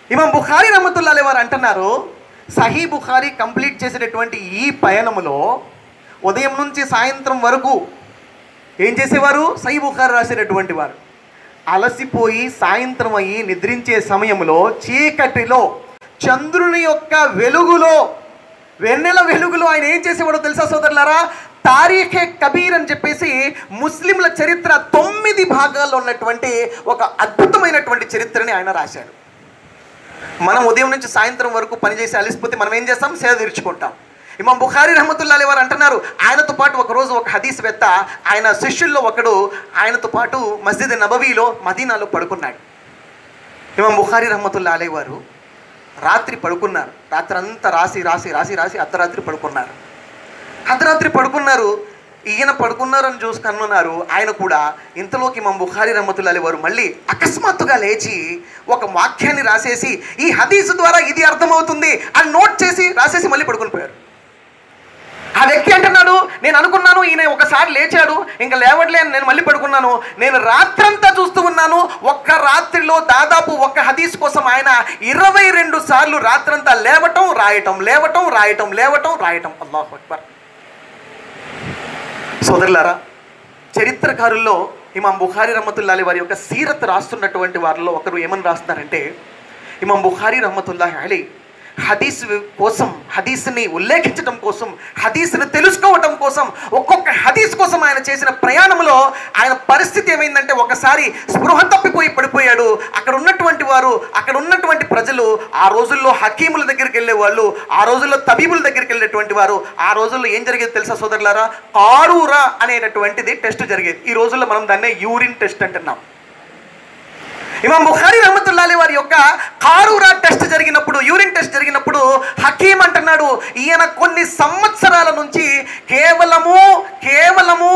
Speaker 2: ఇమాం బుఖారీ రహమతుల్లాహి అలైహి వారు అంటున్నారు, సహీ బుఖారీ కంప్లీట్ చేసేటటువంటి ఈ పయనములో ఉదయం నుంచి సాయంత్రం వరకు ఏం చేసేవారు? సహీ బుఖారీ రాసేటటువంటి వారు. అలసిపోయి సాయంత్రం అయ్యి నిద్రించే సమయంలో చీకటిలో చంద్రుని యొక్క వెలుగులో, వెన్నెల వెలుగులో ఆయన ఏం చేసేవాడో తెలుసా సోదరులారా? తారీఖే కబీర్ అని చెప్పేసి ముస్లింల చరిత్ర 9 భాగాల్లో ఉన్నటువంటి ఒక అద్భుతమైనటువంటి చరిత్రని ఆయన రాశాడు. మనం ఉదయం నుంచి సాయంత్రం వరకు పనిచేసి అలిసిపోతే మనం ఏం చేస్తాం? సేద తీర్చుకుంటాం. ఇమాం బుఖారీ రహమతుల్లాహి అలైహి వారు అంటున్నారు, ఆయనతో పాటు ఒకరోజు ఒక హదీస్వేత్త, ఆయన శిష్యుల్లో ఒకడు ఆయనతో పాటు మస్జిద్ నబవీలో మదీనాలో పడుకున్నాడు. ఇమాం బుఖారీ రహమతుల్లాహి అలైహి వారు రాత్రి పడుకున్నారు. రాత్రి అంతా రాసి రాసి రాసి రాసి అర్ధరాత్రి పడుకున్నారు. అర్ధరాత్రి పడుకున్నారు. ఈయన పడుకున్నారని చూసి కనున్నారు. ఆయన కూడా ఇంతలోకి ఇమాం బుఖారీ రహమతుల్లాహి అలైహి వారు మళ్ళీ అకస్మాత్తుగా లేచి ఒక వాక్యాన్ని రాసేసి, ఈ హదీసు ద్వారా ఇది అర్థమవుతుంది అని నోట్ చేసి రాసేసి మళ్ళీ పడుకుని పోయారు. ఆ వ్యక్తి అంటున్నాడు, నేను అనుకున్నాను ఈయన ఒకసారి లేచాడు, ఇంకా లేవట్లే అని నేను మళ్ళీ పడుకున్నాను. నేను రాత్రంతా చూస్తూ ఉన్నాను. ఒక్క రాత్రిలో దాదాపు ఒక్క హదీస్ కోసం ఆయన 22 సార్లు రాత్రంతా లేవటం రాయటం, లేవటం రాయటం, లేవటం రాయటం. అల్లాహు అక్బర్. సోదరులారా, చరిత్రకారుల్లో ఇమాం బుఖారీ రహమతుల్లాహి అలైహి వారి యొక్క సీరత్ రాస్తున్నటువంటి వారిలో ఒకరు ఏమని రాస్తున్నారంటే, ఇమాం బుఖారీ రహమతుల్లాహి అలైహి హదీస్ కోసం, హదీస్ని ఉల్లేఖించడం కోసం, హదీస్ని తెలుసుకోవటం కోసం, ఒక్కొక్క హదీస్ కోసం ఆయన చేసిన ప్రయాణంలో ఆయన పరిస్థితి ఏమైందంటే, ఒకసారి స్పృహ తప్పిపోయి పడిపోయాడు. అక్కడ ఉన్నటువంటి వారు, అక్కడ ఉన్నటువంటి ప్రజలు, ఆ రోజుల్లో హకీముల దగ్గరికి వెళ్ళేవాళ్ళు, ఆ రోజుల్లో తబీబుల దగ్గరికి వెళ్ళేటువంటి వారు. ఆ రోజుల్లో ఏం జరిగేది తెలుసా సోదరులారా? కారూరా అనేటటువంటిది టెస్ట్ జరిగేది. ఈ రోజుల్లో మనం దాన్నే యూరిన్ టెస్ట్ అంటున్నాం. ఇమాం బుఖారీ రహమతుల్లాహి అలైహి వారి యొక్క కారూరా టెస్ట్ జరిగినప్పుడు, యూరిన్ టెస్ట్ జరిగినప్పుడు హకీం అంటున్నాడు, ఈయన కొన్ని సంవత్సరాల నుంచి కేవలము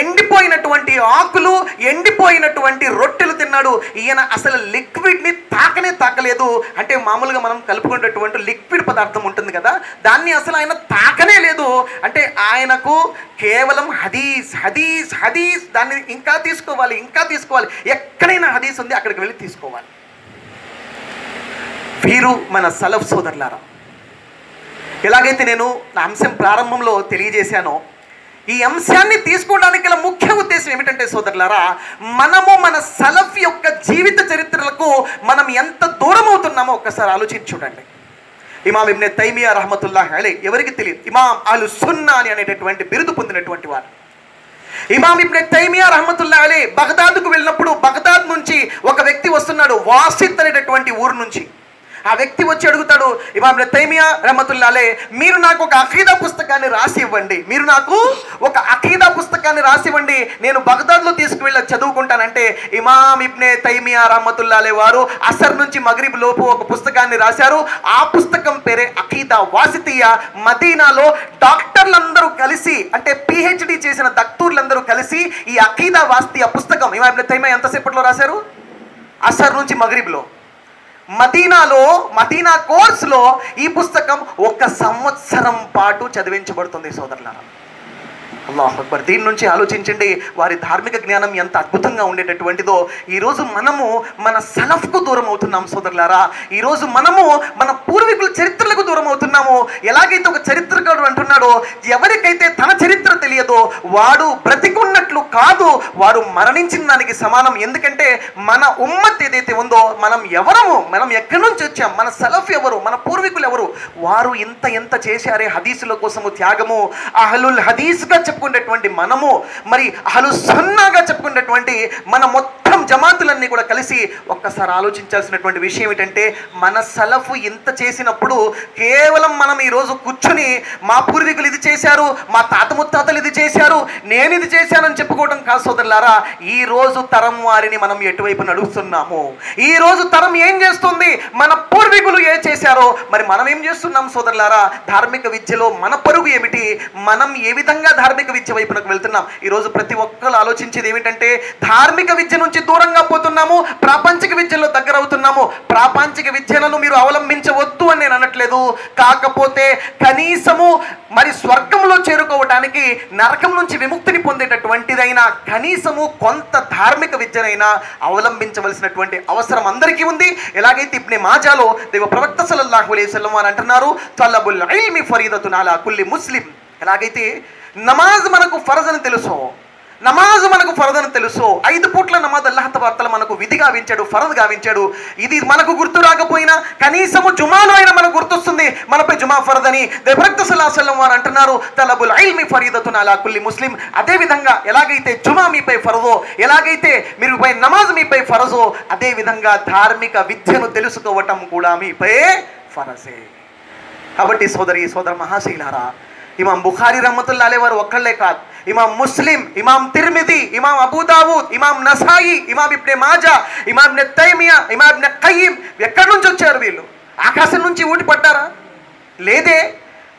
Speaker 2: ఎండిపోయినటువంటి ఆకులు, ఎండిపోయినటువంటి రొట్టెలు తిన్నాడు. ఈయన అసలు లిక్విడ్ని తాకలేదు. అంటే మామూలుగా మనం కలుపుకునేటటువంటి లిక్విడ్ పదార్థం ఉంటుంది కదా, దాన్ని అసలు ఆయన తాకనే లేదు. అంటే ఆయనకు కేవలం హదీస్ హదీస్ హదీస్, దాన్ని ఇంకా తీసుకోవాలి, ఎక్కడైనా హదీస్ ఉంది అక్కడికి వెళ్ళి తీసుకోవాలి. వీరు మన సలఫ్ సోదరులారా. ఎలాగైతే నేను నా అంశం ప్రారంభంలో తెలియజేశానో, ఈ అంశాన్ని తీసుకోవడానికి గల ముఖ్య ఉద్దేశం ఏమిటంటే సోదరులారా, మనము మన సలఫ్ యొక్క జీవిత చరిత్రలకు మనం ఎంత దూరం అవుతున్నామో ఒక్కసారి ఆలోచించి చూడండి. ఇమాం ఇబ్నే తైమియా రహమతుల్లాహి అలైహి, ఎవరికి తెలియదు, ఇమాం అహ్లు సున్నా అని అనేటటువంటి బిరుదు పొందినటువంటి వారు. ఇమాం ఇబ్నే తైమియా రహమతుల్లాహి అలైహి బగ్దాద్కు వెళ్ళినప్పుడు, బగ్దాద్ నుంచి ఒక వ్యక్తి వస్తున్నాడు, వాసిత్ అనేటటువంటి ఊరు నుంచి. ఆ వ్యక్తి వచ్చి అడుగుతాడు, ఇమాం ఇబ్నే తైమియా రహమతుల్లాహి అలైహి, మీరు నాకు ఒక అఖీదా పుస్తకాన్ని రాసి ఇవ్వండి, నేను బగ్దాద్లో తీసుకువెళ్ళి చదువుకుంటానంటే, ఇమాం ఇబ్నే తైమియా రహమతుల్లాహి అలైహి వారు అసర్ నుంచి మగ్రిబ్ లోపు ఒక పుస్తకాన్ని రాశారు. ఆ పుస్తకం పేరే అఖీదా వాసితియా. మదీనాలో డాక్టర్లందరూ కలిసి, అంటే పిహెచ్డి చేసిన దక్తూర్లందరూ కలిసి ఈ అఖీదా వాసితియా పుస్తకం ఇమాం ఇబ్నే తైమియా ఎంతసేపట్లో రాశారు? అసర్ నుంచి మగ్రిబ్లో. మదీనా కోర్సులో ఈ పుస్తకం 1 సంవత్సరం పాటు చదివించబడుతుంది సోదరులారా. అల్లాహు అక్బర్. దీని నుంచి ఆలోచించండి, వారి ధార్మిక జ్ఞానం ఎంత అద్భుతంగా ఉండేటటువంటిదో. ఈరోజు మనము మన సలఫ్కు దూరం అవుతున్నాం సోదరులారా. ఈరోజు మనము మన పూర్వీకుల చరిత్రలకు దూరం అవుతున్నాము. ఎలాగైతే ఒక చరిత్రకారుడు అంటున్నాడో, ఎవరికైతే తన చరిత్ర తెలియదో వాడు బ్రతికున్నట్లు కాదు, వాడు మరణించిన దానికి సమానం. ఎందుకంటే మన ఉమ్మత్ ఏదైతే ఉందో, మనం ఎక్కడి నుంచి వచ్చాం, మన సలఫ్ ఎవరు, మన పూర్వీకులు ఎవరు, వారు ఎంత చేశారే హదీసుల కోసము త్యాగము. అహ్లుల్ హదీస్గా చెప్పుకునేటువంటి మనము, మరి అహ్లు సున్నాగా చెప్పుకునేటువంటి మన మొత్తం జమాతులన్నీ కూడా కలిసి ఒక్కసారి ఆలోచించాల్సినటువంటి విషయం ఏమిటంటే, మన సలఫ్ ఇంత చేసినప్పుడు కేవలం మనం ఈరోజు కూర్చుని మా పూర్వీకులు ఇది చేశారు, మా తాత ముత్తాతలు ఇది చేశారు, నేను ఇది చేశానని చెప్పుకోవడం కాదు సోదరులారా. ఈ రోజు తరం వారిని మనం ఎటువైపు నడుస్తున్నాము, ఈ రోజు తరం ఏం చేస్తుంది, మన పూర్వీకులు ఏం చేశారో మరి మనం ఏం చేస్తున్నాం సోదరులారా. ధార్మిక విద్యలో మన పరుగు ఏమిటి, మనం ఏ విధంగా ధార్మిక విద్య వైపునకు వెళ్తున్నాం. ఈరోజు ప్రతి ఒక్కరు ఆలోచించేది ఏమిటంటే, ధార్మిక విద్య నుంచి దూరంగా పోతున్నాము, ప్రాపంచిక విద్యలో దగ్గర అవుతున్నాము. ప్రాపంచిక విద్యలను మీరు అవలంబించవద్దు అని నేను అనట్లేదు, కాకపోతే కనీసము మరి స్వర్గంలో చేరుకోవడానికి, నరకం నుంచి విముక్తిని పొందేటటువంటిదైనా కనీసము కొంత ధార్మిక విద్యనైనా అవలంబించవలసినటువంటి అవసరం అందరికీ ఉంది. ఎలాగైతే ఇబ్నే మాజాలో దేవ ప్రవక్త సల్లల్లాహు అలైహి వసల్లం అని అంటున్నారు, తలబుల్ ఇల్మి ఫరీదతున్ అలా కుల్లి ముస్లిం. ఎలాగైతే నమాజ్ మనకు ఫరజ్ అని తెలుసు, నమాజు మనకు ఫరద్ అని తెలుసు. 5 పూట్ల నమాజ్ అల్లాహ్ తబారక్ మనకు విధి గావించాడు, ఫరద్ గావించాడు. ఇది మనకు గుర్తు రాకపోయినా కనీసము జుమాలో అయినా మనకు గుర్తొస్తుంది మనపై జుమా ఫరద్ అని. ప్రవక్త సల్లల్లాహు అలైహి వసల్లం వారు అంటున్నారు, తలబుల్ ఇల్మి ఫరీదతున్ అలా కుల్లి ముస్లిం. అదే విధంగా ఎలాగైతే జుమా మీపై ఫరదో, ఎలాగైతే మీపై నమాజ్ మీపై ఫరజో, అదే విధంగా ధార్మిక విద్యను తెలుసుకోవటం కూడా మీపై ఫరజే. కాబట్టి సోదర మహాశైలారా, ఇమాం బుఖారీ రహ్మతుల్లాహి అలైహి వారు ఒక్కళ్ళే కాదు, ఇమాం ముస్లిం, ఇమాం తిర్మిది, ఇమాం అబూ దావూద్, ఇమాం నసాయి, ఇమాం ఇబ్నే మాజా, ఇమాం ఇబ్నే తైమియా, ఇమాం ఇబ్నే ఖయ్యిం, ఎక్కడి నుంచి వచ్చారు వీళ్ళు? ఆకాశం నుంచి ఊటి పడ్డారా? లేదే.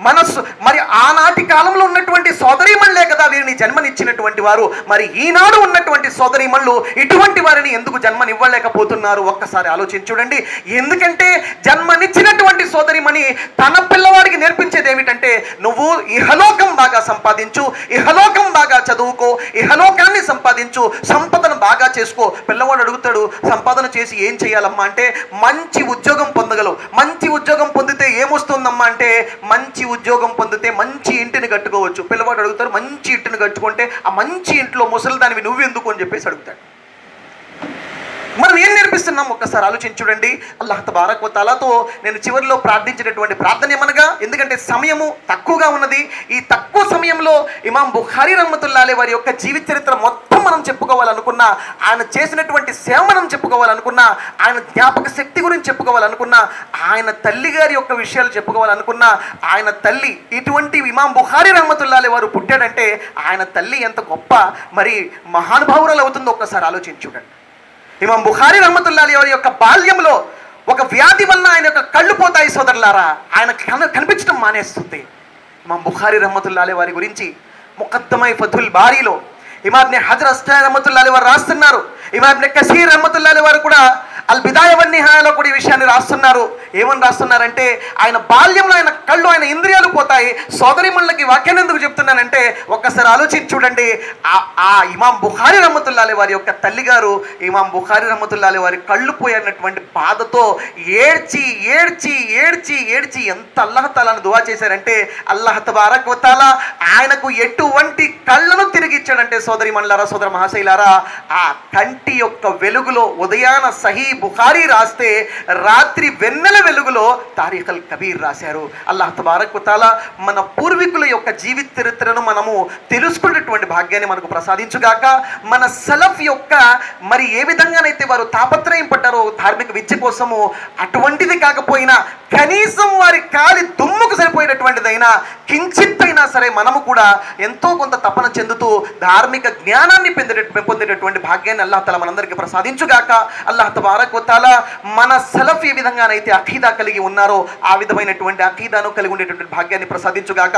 Speaker 2: మనస్సు మరి ఆనాటి కాలంలో ఉన్నటువంటి సోదరీమణులే కదా వీరిని జన్మనిచ్చినటువంటి వారు. మరి ఈనాడు ఉన్నటువంటి సోదరీమణులు ఇటువంటి వారిని ఎందుకు జన్మనివ్వలేకపోతున్నారు? ఒక్కసారి ఆలోచించుడండి. ఎందుకంటే జన్మనిచ్చినటువంటి సోదరిమణి తన పిల్లవాడికి నేర్పించేది ఏమిటంటే, నువ్వు ఇహలోకం బాగా సంపాదించు, ఇహలోకం బాగా చదువుకో, ఇహలోకాన్ని సంపాదించు, సంపదను బాగా చేసుకో. పిల్లవాడు అడుగుతాడు, సంపాదన చేసి ఏం చేయాలమ్మా అంటే, మంచి ఉద్యోగం పొందగలవు. మంచి ఉద్యోగం పొందితే ఏమొస్తుందమ్మా అంటే, మంచి ఉద్యోగం పొందితే మంచి ఇంటిని కట్టుకోవచ్చు. పిల్లవాడు అడుగుతారు, మంచి ఇంటిని కట్టుకుంటే ఆ మంచి ఇంట్లో ముసలిదానివి నువ్వెందుకు అని చెప్పేసి అడుగుతాడు. మనం ఏం నేర్పిస్తున్నాం ఒక్కసారి ఆలోచించుడండి. అల్లాహ్ తబారక్ వ తఆలాతో నేను చివరిలో ప్రార్థించినటువంటి ప్రార్థన ఏమనగా, ఎందుకంటే సమయము తక్కువగా ఉన్నది, ఈ తక్కువ సమయంలో ఇమాం బుఖారీ రహ్మతుల్లాహి అలైహి వారి యొక్క జీవిత చరిత్ర మొత్తం మనం చెప్పుకోవాలనుకున్నా, ఆయన చేసినటువంటి సేవ మనం చెప్పుకోవాలనుకున్నా, ఆయన జ్ఞాపక శక్తి గురించి చెప్పుకోవాలనుకున్నా, ఆయన తల్లి గారి యొక్క విషయాలు చెప్పుకోవాలనుకున్నా, ఆయన తల్లి ఇటువంటి ఇమాం బుఖారీ రహ్మతుల్లాహి అలైహి వారు పుట్టాడంటే ఆయన తల్లి ఎంత గొప్ప మరి మహానుభావురాలు అవుతుందో ఒక్కసారి ఆలోచించుడండి. ఇమాం బుఖారీ రహ్మతుల్లాహి అలైహి వారి యొక్క బాల్యంలో ఒక వ్యాధి వల్ల ఆయన యొక్క కళ్ళు పోతాయి సోదరులారా, ఆయన కనిపించడం మానేస్తుంది. ఇమాం బుఖారీ రహ్మతుల్లాహి అలైహి వారి గురించి ముఖద్దమై ఫతుల్ బారీలో ఇమాం ఇబ్నే హజర్ అస్కలాని రహ్మతుల్లాహి అలైహి వారు రాస్తున్నారు. ఇమాం ఇబ్నే కసీర్ రహ్మతుల్లాహి అలైహి వారు కూడా అల్ బిదాయ వన్ నిహాయాలో కూడా ఈ విషయాన్ని రాస్తున్నారు. ఏమని రాస్తున్నారంటే, ఆయన బాల్యంలో ఆయన కళ్ళు, ఆయన ఇంద్రియాలు పోతాయి. సోదరిమణులకి వాక్యాన్ని ఎందుకు చెప్తున్నానంటే, ఒక్కసారి ఆలోచించి చూడండి. ఆ ఇమాం బుఖారీ రహ్మతుల్లాహి అలైహి వారి యొక్క తల్లిగారు ఇమాం బుఖారీ రహ్మతుల్లాహి అలైహి వారి కళ్ళు పోయినటువంటి బాధతో ఏడ్చి ఏడ్చి ఏడ్చి ఏడ్చి ఎంత అల్లాహ్ తాలాను దువా చేశారంటే, అల్లాహ్ తబారక్ వ తఆలా ఆయనకు ఎటువంటి కళ్ళను తిరిగి ఇచ్చాడంటే, సోదరిమణులారా, సోదర మహాశైలారా, ఆ కంటి యొక్క వెలుగులో ఉదయాన సహీ బుఖారీ రాస్తే రాత్రి వెన్నెల వెలుగులో తారీఖ్ అల్ కబీర్ రాశారు. అల్లాహ్ తబారక్ వ తఆలా మన పూర్వీకుల యొక్క జీవిత చరిత్రను మనము తెలుసుకునేటువంటి భాగ్యాన్ని మనకు ప్రసాదించుగాక. మన సలఫ్ యొక్క మరి ఏ విధంగానైతే వారు తాపత్రయం పడ్డారో ధార్మిక విద్య కోసము, అటువంటిది కాకపోయినా కనీసం వారి కాలి దుమ్ముకు సరిపోయేటటువంటిదైనా కించిత్తైనా సరే మనము కూడా ఎంతో కొంత తపన చెందుతూ ధార్మిక జ్ఞానాన్ని పొందేటటువంటి భాగ్యాన్ని అల్లాహ్ తఆలా మనందరికీ ప్రసాదించుగాక. అల్లాహ్ తబారక్ వ తఆలా మన సలఫ్ ఏ విధంగానైతే అఖీదా కలిగి ఉన్నారో ఆ విధమైనటువంటి అఖీదాను కలిగి ఉండేటువంటి భాగ్యాన్ని ప్రసాదించుగాక.